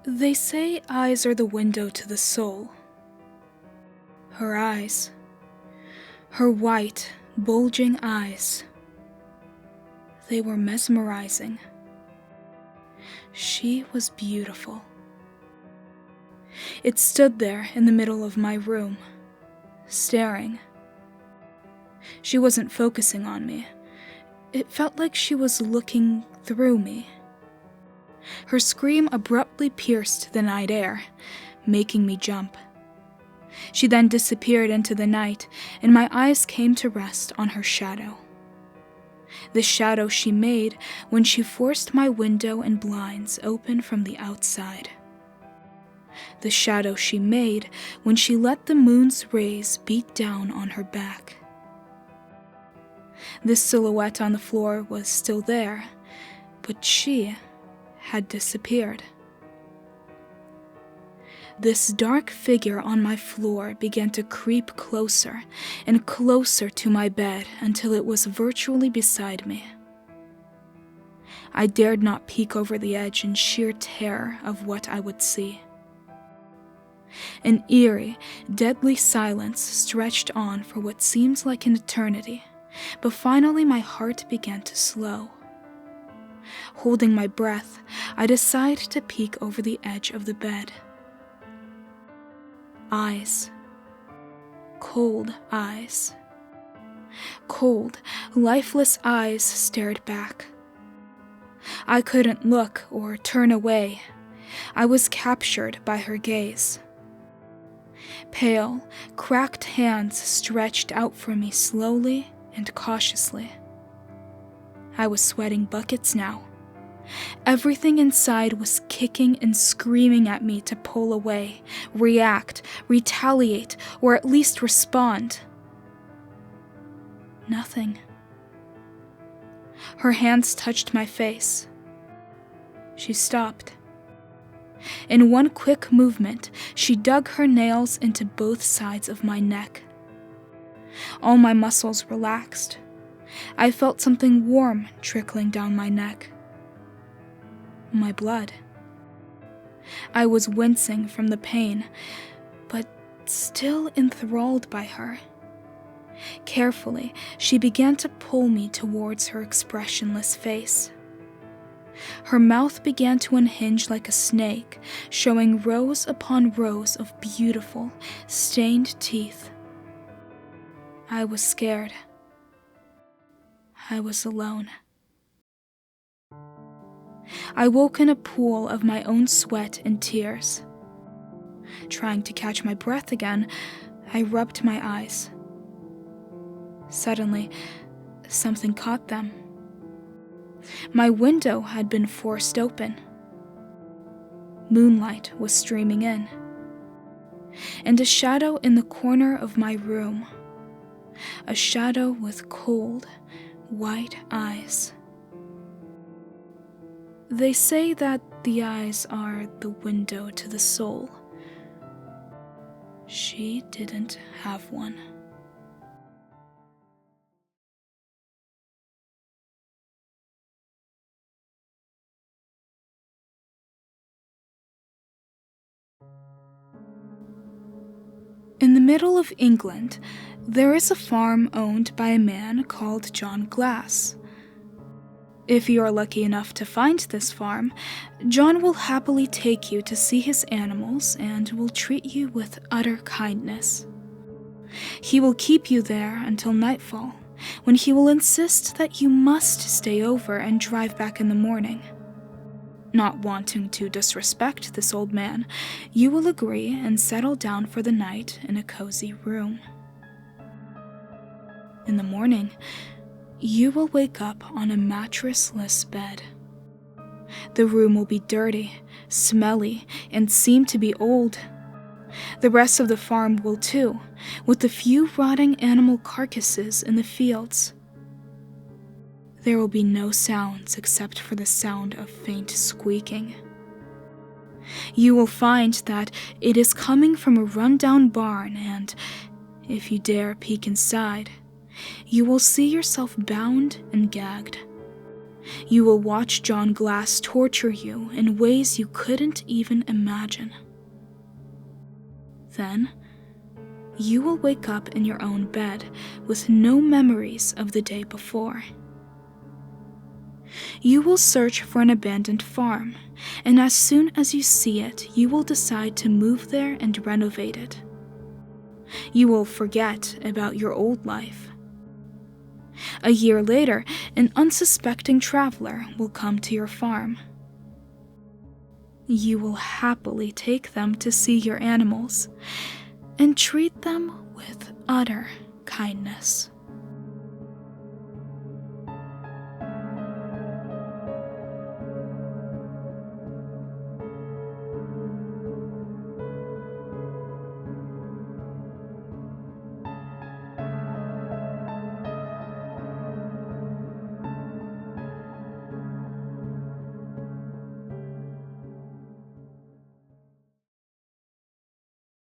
They say eyes are the window to the soul. Her eyes, her white, bulging eyes, they were mesmerizing. She was beautiful. It stood there in the middle of my room, staring. She wasn't focusing on me. It felt like she was looking through me. Her scream abruptly pierced the night air, making me jump. She then disappeared into the night, and my eyes came to rest on her shadow. The shadow she made when she forced my window and blinds open from the outside. The shadow she made when she let the moon's rays beat down on her back. The silhouette on the floor was still there, but she had disappeared. This dark figure on my floor began to creep closer and closer to my bed until it was virtually beside me. I dared not peek over the edge in sheer terror of what I would see. An eerie, deadly silence stretched on for what seemed like an eternity, but finally my heart began to slow. Holding my breath, I decided to peek over the edge of the bed. Eyes. Cold eyes. Cold, lifeless eyes stared back. I couldn't look or turn away. I was captured by her gaze. Pale, cracked hands stretched out for me slowly and cautiously. I was sweating buckets now. Everything inside was kicking and screaming at me to pull away, react, retaliate, or at least respond. Nothing. Her hands touched my face. She stopped. In one quick movement, she dug her nails into both sides of my neck. All my muscles relaxed. I felt something warm trickling down my neck. My blood. I was wincing from the pain, but still enthralled by her. Carefully, she began to pull me towards her expressionless face. Her mouth began to unhinge like a snake, showing rows upon rows of beautiful, stained teeth. I was scared. I was alone. I woke in a pool of my own sweat and tears. Trying to catch my breath again, I rubbed my eyes. Suddenly, something caught them. My window had been forced open. Moonlight was streaming in, and a shadow in the corner of my room. A shadow with cold, white eyes. They say that the eyes are the window to the soul. She didn't have one. In the middle of England, there is a farm owned by a man called John Glass. If you are lucky enough to find this farm, John will happily take you to see his animals and will treat you with utter kindness. He will keep you there until nightfall, when he will insist that you must stay over and drive back in the morning. Not wanting to disrespect this old man, you will agree and settle down for the night in a cozy room. In the morning, you will wake up on a mattressless bed. The room will be dirty, smelly, and seem to be old. The rest of the farm will too, with the few rotting animal carcasses in the fields. There will be no sounds except for the sound of faint squeaking. You will find that it is coming from a rundown barn, and, if you dare peek inside, you will see yourself bound and gagged. You will watch John Glass torture you in ways you couldn't even imagine. Then, you will wake up in your own bed with no memories of the day before. You will search for an abandoned farm, and as soon as you see it, you will decide to move there and renovate it. You will forget about your old life. A year later, an unsuspecting traveler will come to your farm. You will happily take them to see your animals and treat them with utter kindness.